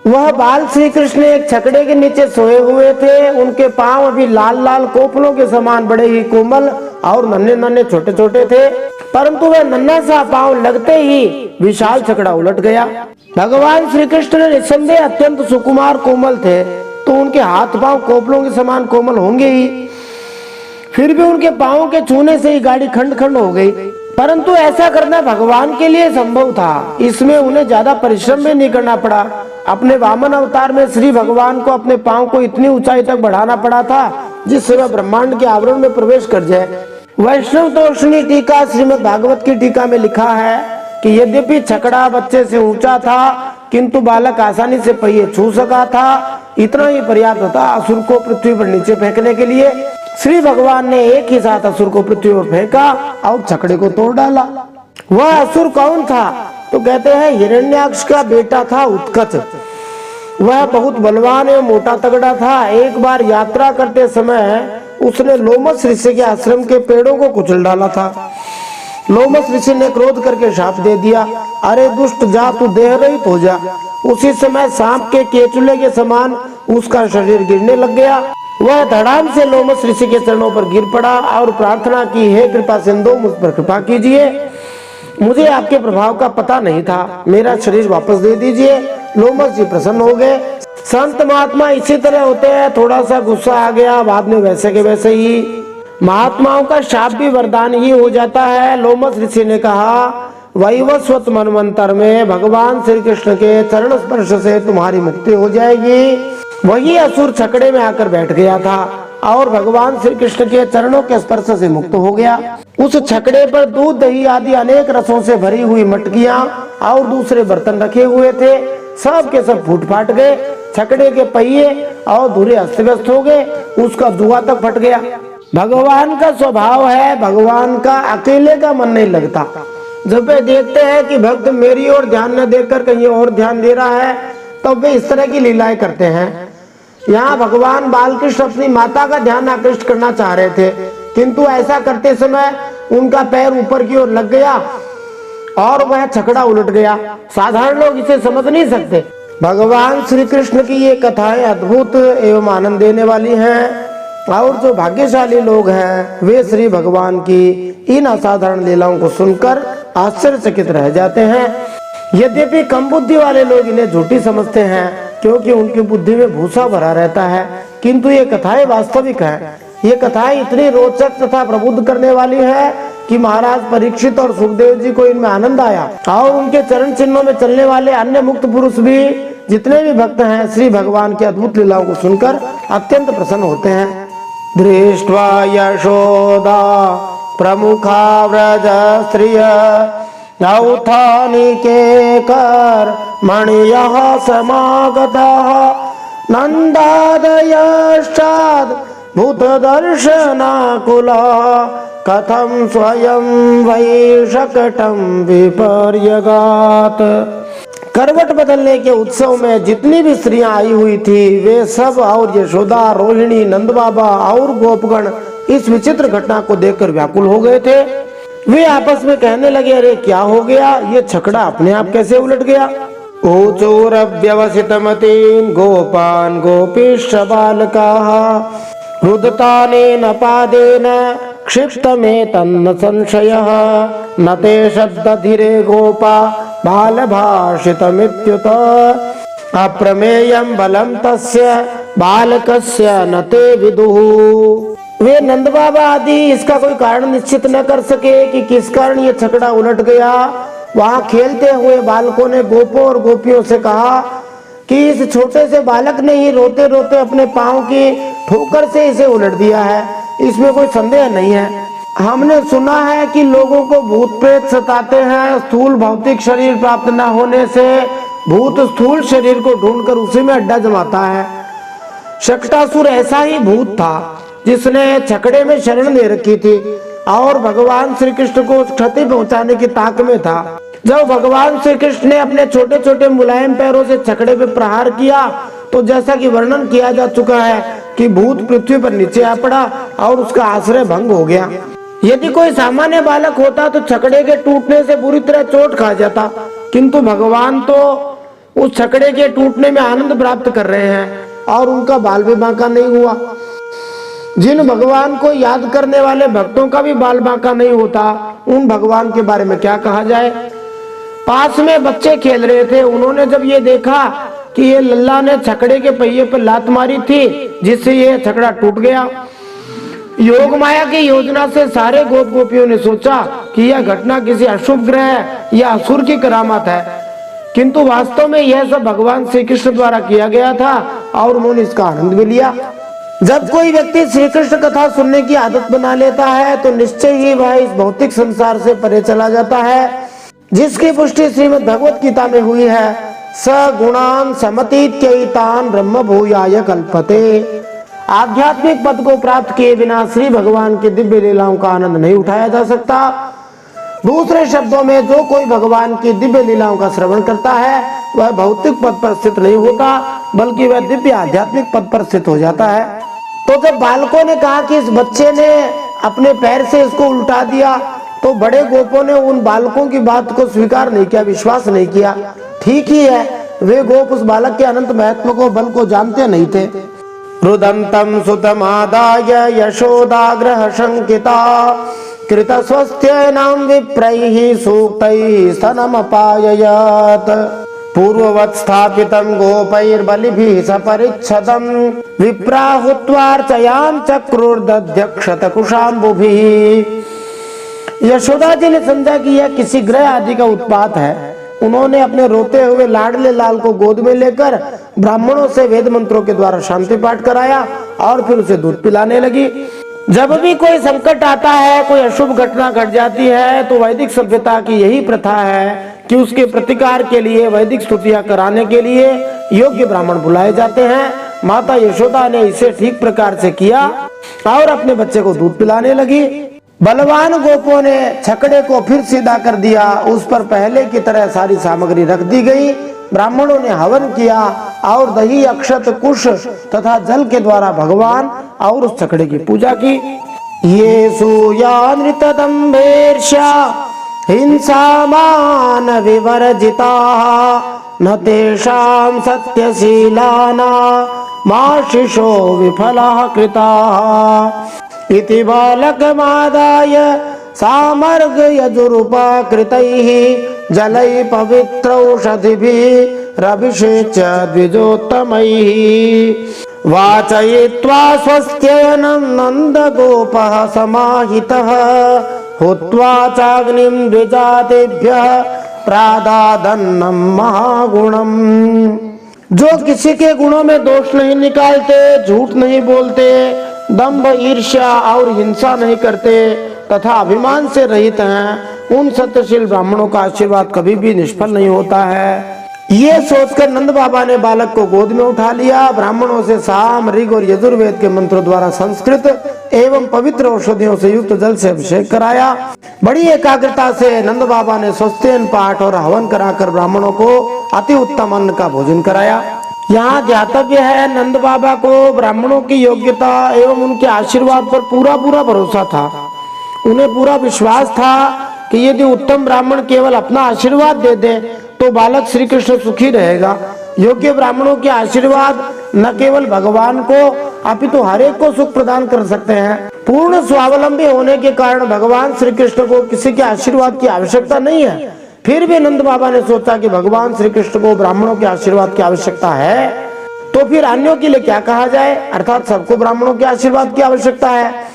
वह बाल श्री कृष्ण एक छकड़े के नीचे सोए हुए थे। उनके पांव अभी लाल लाल कोपलों के समान बड़े ही कोमल और नन्हे नन्हे छोटे छोटे थे, परंतु वह नन्हा सा पांव लगते ही विशाल छकड़ा उलट गया। भगवान श्री कृष्ण ने निस्संदेह अत्यंत सुकुमार कोमल थे, तो उनके हाथ पांव कोपलों के समान कोमल होंगे ही। फिर भी उनके पांव के छूने से ही गाड़ी खंड खंड हो गई, परंतु ऐसा करना भगवान के लिए संभव था। इसमें उन्हें ज्यादा परिश्रम भी नहीं करना पड़ा। अपने वामन अवतार में श्री भगवान को अपने पांव को इतनी ऊंचाई तक बढ़ाना पड़ा था जिससे वह ब्रह्मांड के आवरण में प्रवेश कर जाए। वैष्णव तोषणी टीका श्रीमद् भागवत की टीका में लिखा है कि यद्यपि छकड़ा बच्चे से ऊंचा था, किंतु बालक आसानी से पहिए छू सका था। इतना ही पर्याप्त था असुर को पृथ्वी पर नीचे फेंकने के लिए। श्री भगवान ने एक ही साथ असुर को पृथ्वी पर फेंका और छकड़े को तोड़ डाला। वह असुर कौन था? तो कहते हैं हिरण्याक्ष का बेटा था उत्कच। वह बहुत बलवान एवं मोटा तगड़ा था। एक बार यात्रा करते समय उसने लोमस ऋषि के आश्रम के पेड़ों को कुचल डाला था। लोमस ऋषि ने क्रोध करके शाप दे दिया, अरे दुष्ट जा, तू देह रहित हो जा। उसी समय सांप के केचुले के समान उसका शरीर गिरने लग गया। वह धड़ाम से लोमस ऋषि के चरणों पर गिर पड़ा और प्रार्थना की, हे कृपा सिंधु, मुझ पर कृपा कीजिए, मुझे आपके प्रभाव का पता नहीं था, मेरा शरीर वापस दे दीजिए। लोमस जी प्रसन्न हो गए। संत महात्मा इसी तरह होते हैं, थोड़ा सा गुस्सा आ गया, बाद में वैसे के वैसे ही। महात्माओं का शाप भी वरदान ही हो जाता है। लोमस ऋषि ने कहा, वैवस्वत मनवंतर में भगवान श्री कृष्ण के चरण स्पर्श से तुम्हारी मुक्ति हो जाएगी। वही असुर छकड़े में आकर बैठ गया था। और भगवान श्री कृष्ण के चरणों के स्पर्श से मुक्त हो गया। उस छकड़े पर दूध दही आदि अनेक रसों से भरी हुई मटकियां और दूसरे बर्तन रखे हुए थे। सब के सब फूट फाट गए। छकड़े के पहिए और धुरे अस्त व्यस्त हो गए। उसका जुआ तक फट गया। भगवान का स्वभाव है, भगवान का अकेले का मन नहीं लगता। जब वे देखते हैं कि भक्त मेरी ओर ध्यान न देकर कहीं और ध्यान दे रहा है, तब वे इस तरह की लीलाएं करते हैं। यहाँ भगवान बालकृष्ण अपनी माता का ध्यान आकृष्ट करना चाह रहे थे, किंतु ऐसा करते समय उनका पैर ऊपर की ओर लग गया और वह छकड़ा उलट गया। साधारण लोग इसे समझ नहीं सकते। भगवान श्री कृष्ण की ये कथाएं अद्भुत एवं आनंद देने वाली हैं, और जो भाग्यशाली लोग हैं वे श्री भगवान की इन असाधारण लीलाओं को सुनकर आश्चर्यचकित रह जाते हैं। यद्यपि कम बुद्धि वाले लोग इन्हें झूठी समझते हैं, क्योंकि उनकी बुद्धि में भूसा भरा रहता है, किंतु ये कथाएं वास्तविक हैं। ये कथाएं इतनी रोचक तथा प्रबुद्ध करने वाली है कि महाराज परीक्षित और सुखदेव जी को इनमें आनंद आया, और उनके चरण चिन्हों में चलने वाले अन्य मुक्त पुरुष भी, जितने भी भक्त हैं, श्री भगवान की अद्भुत लीलाओं को सुनकर अत्यंत प्रसन्न होते हैं। दृष्ट्वा यशोदा प्रमुखा व्रज स्त्रिय नौथानिकेकर मणियः समागतः नन्दादयश्चाद् भूतदर्शनाकुलः कथं स्वयं वै शकटं विपर्यगात्। करवट बदलने के उत्सव में जितनी भी स्त्रियां आई हुई थी, वे सब और यशोदा, रोहिणी, नंद बाबा और गोपगण इस विचित्र घटना को देखकर व्याकुल हो गए थे। वे आपस में कहने लगे, अरे क्या हो गया, ये छकड़ा अपने आप कैसे उलट गया। ऊचोरव्यवसितमतीन् गोपान् गोपीश्च बालकाः रुदतानेन पादेन क्षिप्तमेतन्न संशयः न ते शब्दधिरे गोपा बालभाषितमित्युत अप्रमेयं बलं तस्य बालकस्य न ते विदुः। वे नंद बाबा आदि इसका कोई कारण निश्चित न कर सके कि किस कारण ये छकड़ा उलट गया। वहां खेलते हुए बालकों ने गोपों और गोपियों से कहा कि इस छोटे से बालक ने ही रोते रोते अपने पांव की ठोकर से इसे उलट दिया है, इसमें कोई संदेह नहीं है। हमने सुना है कि लोगों को भूत प्रेत सताते हैं। स्थूल भौतिक शरीर प्राप्त न होने से भूत स्थूल शरीर को ढूंढकर उसी में अड्डा जमाता है। शकटासुर ऐसा ही भूत था जिसने छकड़े में शरण ले रखी थी और भगवान श्री कृष्ण को क्षति पहुंचाने की ताक में था। जब भगवान श्री कृष्ण ने अपने छोटे छोटे मुलायम पैरों से छकड़े पे प्रहार किया, तो जैसा कि वर्णन किया जा चुका है कि भूत पृथ्वी पर नीचे आ पड़ा और उसका आश्रय भंग हो गया। यदि कोई सामान्य बालक होता तो छकड़े के टूटने से बुरी तरह चोट खा जाता, किंतु भगवान तो उस छकड़े के टूटने में आनंद प्राप्त कर रहे हैं और उनका बाल भी बांका नहीं हुआ। जिन भगवान को याद करने वाले भक्तों का भी बाल बांका नहीं होता, उन भगवान के बारे में क्या कहा जाए। पास में बच्चे खेल रहे थे, उन्होंने जब ये देखा कि ये लल्ला ने छकड़े के पहिए पर लात मारी थी जिससे ये छकड़ा टूट गया। योग माया की योजना से सारे गोप गोपियों ने सोचा कि यह घटना किसी अशुभ ग्रह या असुर की करामात है, किंतु वास्तव में यह सब भगवान श्री कृष्ण द्वारा किया गया था और उन्होंने इसका आनंद भी लिया। जब कोई व्यक्ति श्री कृष्ण कथा सुनने की आदत बना लेता है तो निश्चय ही वह इस भौतिक संसार से परे चला जाता है, जिसकी पुष्टि श्रीमद् भगवत गीता में हुई है। स गुणान समतीत्यैतान ब्रह्म भूयाय कल्पते। आध्यात्मिक पद को प्राप्त किए बिना श्री भगवान की दिव्य लीलाओं का आनंद नहीं उठाया जा सकता। दूसरे शब्दों में, जो कोई भगवान की दिव्य लीलाओं का श्रवण करता है वह भौतिक पद पर स्थित नहीं होता, बल्कि वह दिव्य आध्यात्मिक पद पर स्थित हो जाता है। तो जब बालकों ने कहा कि इस बच्चे ने अपने पैर से इसको उल्टा दिया, तो बड़े गोपों ने उन बालकों की बात को स्वीकार नहीं किया, विश्वास नहीं किया। ठीक ही है, वे गोप उस बालक के अनंत महत्व को, बल को जानते नहीं थे। रुदंतम सुतमादाय यशोदाग्रह शंकिता कृतस्वस्थ्यैनां विप्रैः सूक्तैः स्तनमपाययत्। पूर्ववत् स्थापितं गोपैर्बलिभिः सपरिच्छदं विप्राहुत्वार्चयां चक्रुर्दध्यक्षतकुशाम्बुभिः। यशोदा जी ने समझा कि यह किसी ग्रह आदि का उत्पात है। उन्होंने अपने रोते हुए लाडले लाल को गोद में लेकर ब्राह्मणों से वेद मंत्रों के द्वारा शांति पाठ कराया और फिर उसे दूध पिलाने लगी। जब भी कोई संकट आता है, कोई अशुभ घटना घट जाती है, तो वैदिक सभ्यता की यही प्रथा है कि उसके प्रतिकार के लिए, वैदिक स्तुतियां कराने के लिए योग्य ब्राह्मण बुलाए जाते हैं। माता यशोदा ने इसे ठीक प्रकार से किया और अपने बच्चे को दूध पिलाने लगी। बलवान गोपों ने छकड़े को फिर सीधा कर दिया, उस पर पहले की तरह सारी सामग्री रख दी गई। ब्राह्मणों ने हवन किया और दही, अक्षत, कुश तथा जल के द्वारा भगवान और उस छकड़े की पूजा की। ये सूयानृतदम्भेर्ष्या हिंसामान विवर्जिता न तेषां सत्यशीलाना माशिषो विफलाः कृताः इति बालकमादाय सामर्ग यजुरुपकृतैः जलै पवित्रौषधिभिः रभिषेच्य द्विजोत्तमैः वाचयित्वा स्वस्त्ययनं नन्दगोपः समाहितः हुत्वा चाग्निं द्विजातेभ्यः प्रादादन्नं महागुणम्। जो किसी के गुणों में दोष नहीं निकालते, झूठ नहीं बोलते, दंभ, ईर्ष्या और हिंसा नहीं करते तथा अभिमान से रहित हैं, उन सत्यशील ब्राह्मणों का आशीर्वाद कभी भी निष्फल नहीं होता है। ये सोचकर नंद बाबा ने बालक को गोद में उठा लिया। ब्राह्मणों से साम, ऋग और यजुर्वेद के मंत्रों द्वारा संस्कृत एवं पवित्र औषधियों से युक्त जल से अभिषेक कराया। बड़ी एकाग्रता से नंद बाबा ने स्वस्तियन पाठ और हवन कराकर ब्राह्मणों को अति उत्तम अन्न का भोजन कराया। यहाँ ज्ञातव्य है, नंद बाबा को ब्राह्मणों की योग्यता एवं उनके आशीर्वाद पर पूरा भरोसा था। उन्हें पूरा विश्वास था कि यदि उत्तम ब्राह्मण केवल अपना आशीर्वाद दे दे तो बालक श्री कृष्ण सुखी रहेगा। योग्य ब्राह्मणों के आशीर्वाद न केवल भगवान को अपितु हर एक को सुख प्रदान कर सकते हैं। पूर्ण स्वावलंबी होने के कारण भगवान श्री कृष्ण को किसी के आशीर्वाद की आवश्यकता नहीं है। फिर भी नंद बाबा ने सोचा कि भगवान श्री कृष्ण को ब्राह्मणों के आशीर्वाद की आवश्यकता है, तो फिर अन्यों के लिए क्या कहा जाए, अर्थात सबको ब्राह्मणों के आशीर्वाद की आवश्यकता है।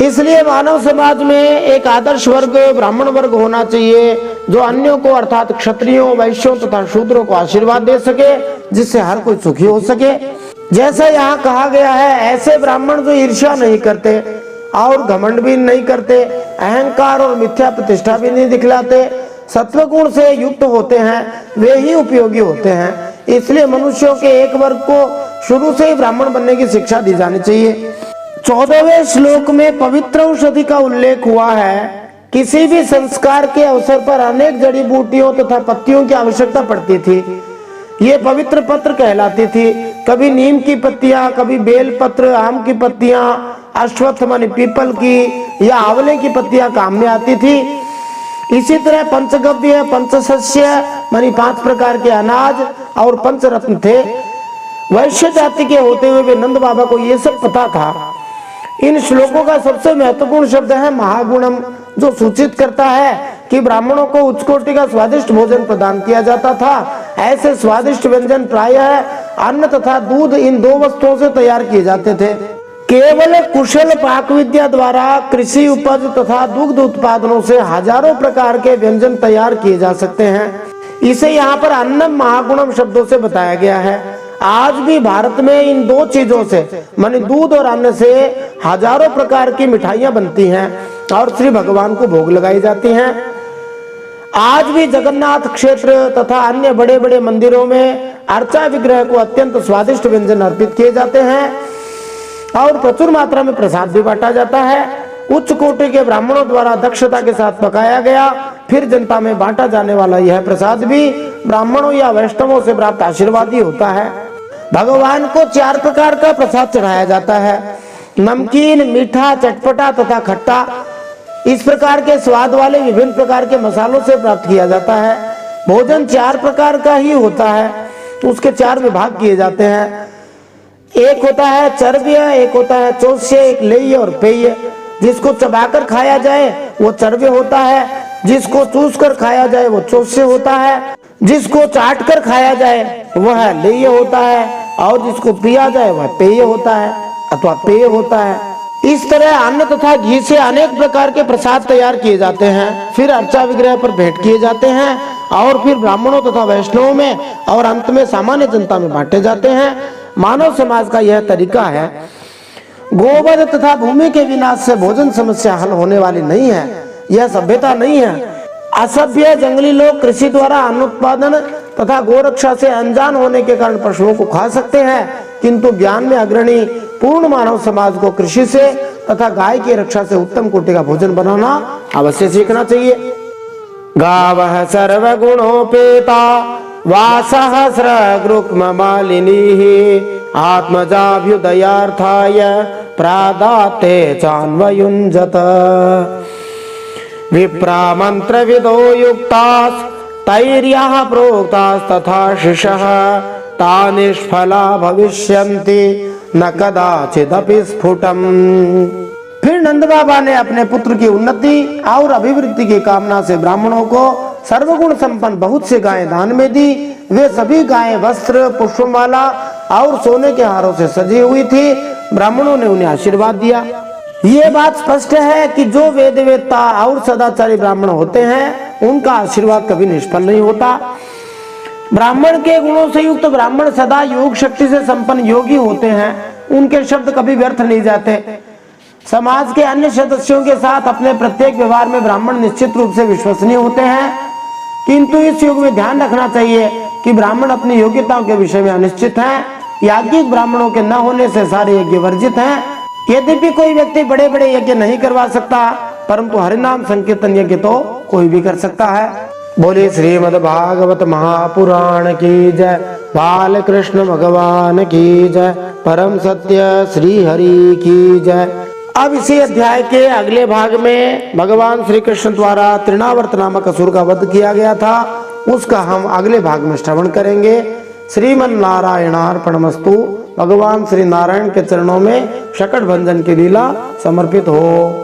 इसलिए मानव समाज में एक आदर्श वर्ग ब्राह्मण वर्ग होना चाहिए, जो अन्यों को अर्थात क्षत्रियों, वैश्यों तथा शूद्रों को आशीर्वाद दे सके, जिससे हर कोई सुखी हो सके। जैसा यहाँ कहा गया है, ऐसे ब्राह्मण जो ईर्ष्या नहीं करते और घमंड भी नहीं करते, अहंकार और मिथ्या प्रतिष्ठा भी नहीं दिखलाते, सत्वगुण से युक्त होते हैं, वे ही उपयोगी होते हैं। इसलिए मनुष्यों के एक वर्ग को शुरू से ही ब्राह्मण बनने की शिक्षा दी जानी चाहिए। 14वें श्लोक में पवित्र औषधि का उल्लेख हुआ है। किसी भी संस्कार के अवसर पर अनेक जड़ी बूटियों तथा पत्तियों की आवश्यकता पड़ती थी। ये पवित्र पत्र कहलाती थी। कभी नीम की पत्तियां, कभी बेल पत्र, आम की पत्तियां, अश्वत्थ माने पीपल की या आंवले की पत्तियां काम में आती थी। इसी तरह पंचगव्य, पंचसस्य मानी 5 प्रकार के अनाज और पंचरत्न थे। वैश्य जाति के होते हुए भी नंद बाबा को ये सब पता था। इन श्लोकों का सबसे महत्वपूर्ण शब्द है महागुणम, जो सूचित करता है कि ब्राह्मणों को उच्च कोटि का स्वादिष्ट भोजन प्रदान किया जाता था। ऐसे स्वादिष्ट व्यंजन प्रायः अन्न तथा दूध, इन 2 वस्तुओं से तैयार किए जाते थे। केवल कुशल पाक विद्या द्वारा कृषि उपज तथा दुग्ध उत्पादनों से हजारों प्रकार के व्यंजन तैयार किए जा सकते हैं। इसे यहाँ पर अन्नम महागुणम शब्दों से बताया गया है। आज भी भारत में इन 2 चीजों से माने दूध और अन्न से हजारों प्रकार की मिठाइयां बनती हैं और श्री भगवान को भोग लगाई जाती हैं। आज भी जगन्नाथ क्षेत्र तथा अन्य बड़े बड़े मंदिरों में अर्चा विग्रह को अत्यंत स्वादिष्ट व्यंजन अर्पित किए जाते हैं और प्रचुर मात्रा में प्रसाद भी बांटा जाता है। उच्च कोटि के ब्राह्मणों द्वारा दक्षता के साथ पकाया गया, फिर जनता में बांटा जाने वाला यह प्रसाद भी ब्राह्मणों या वैष्णवों से प्राप्त आशीर्वाद ही होता है। भगवान को 4 प्रकार का प्रसाद चढ़ाया जाता है, नमकीन, मीठा, चटपटा तथा खट्टा। इस प्रकार के स्वाद वाले विभिन्न प्रकार के मसालों से प्राप्त किया जाता है। भोजन 4 प्रकार का ही होता है, उसके 4 विभाग किए जाते हैं। एक होता है चर्व्य, एक होता है चोष्य, एक लेह्य और पेय। जिसको चबाकर खाया जाए वो चर्व्य होता है, जिसको चूस कर खाया जाए वो चोष्य होता है, जिसको चाट कर खाया जाए वह लेह्य होता है और जिसको पिया जाए वह पेय होता है अथवा पेय होता है। इस तरह अन्न तथा घी से अनेक प्रकार के प्रसाद तैयार किए जाते हैं, फिर अर्चा विग्रह पर भेंट किए जाते हैं और फिर ब्राह्मणों तथा वैष्णवों में और अंत में सामान्य जनता में बांटे जाते हैं। मानव समाज का यह तरीका है। गोवध तथा भूमि के विनाश से भोजन समस्या हल होने वाली नहीं है। यह सभ्यता नहीं है। असभ्य जंगली लोग कृषि द्वारा अन्न उत्पादन तथा गोरक्षा से अनजान होने के कारण पशुओं को खा सकते हैं, किंतु ज्ञान में अग्रणी पूर्ण मानव समाज को कृषि से तथा गाय की रक्षा से उत्तम कोटि का भोजन बनाना अवश्य सीखना चाहिए। गावः सर्वगुणोपेता वासहस्रगृक्म मालिनीः आत्मजाभ्युदयार्थाय प्रादाते चान्वयुञ्जत। विप्रा मंत्रविदो युक्तास् तैर्याः प्रोक्तास्तथा शिशः ता निष्फला भविष्यन्ति न कदाचिदपि स्फुटम्। फिर नंद बाबा ने अपने पुत्र की उन्नति और अभिवृद्धि की कामना से ब्राह्मणों को सर्वगुण संपन्न बहुत सी गायें दान में दी। वे सभी गायें वस्त्र, पुष्पमाला और सोने के हारों से सजी हुई थी। ब्राह्मणों ने उन्हें आशीर्वाद दिया। ये बात स्पष्ट है कि जो वेदवेत्ता और सदाचारी ब्राह्मण होते हैं उनका आशीर्वाद कभी निष्फल नहीं होता। ब्राह्मण के गुणों से युक्त ब्राह्मण सदा योग शक्ति से संपन्न योगी होते हैं। उनके शब्द कभी व्यर्थ नहीं जाते। समाज के अन्य सदस्यों के साथ अपने प्रत्येक व्यवहार में ब्राह्मण निश्चित रूप से विश्वसनीय होते हैं, किंतु इस युग में ध्यान रखना चाहिए कि ब्राह्मण अपनी योग्यताओं के विषय में अनिश्चित हैं। याज्ञिक ब्राह्मणों के न होने से सारे यज्ञ वर्जित हैं। यद्यपि कोई व्यक्ति बड़े बड़े यज्ञ नहीं करवा सकता, परंतु हरिनाम संकीर्तन यज्ञ तो कोई भी कर सकता है। बोले श्रीमद् भागवत महापुराण की जय, बाल कृष्ण भगवान की जय, परम सत्य श्री हरि की जय। अब इसी अध्याय के अगले भाग में भगवान श्री कृष्ण द्वारा तृणावर्त नामक असुर का वध किया गया था, उसका हम अगले भाग में श्रवण करेंगे। श्रीमन नारायणार्पणमस्तु। भगवान श्री नारायण के चरणों में शकट भंजन की लीला समर्पित हो।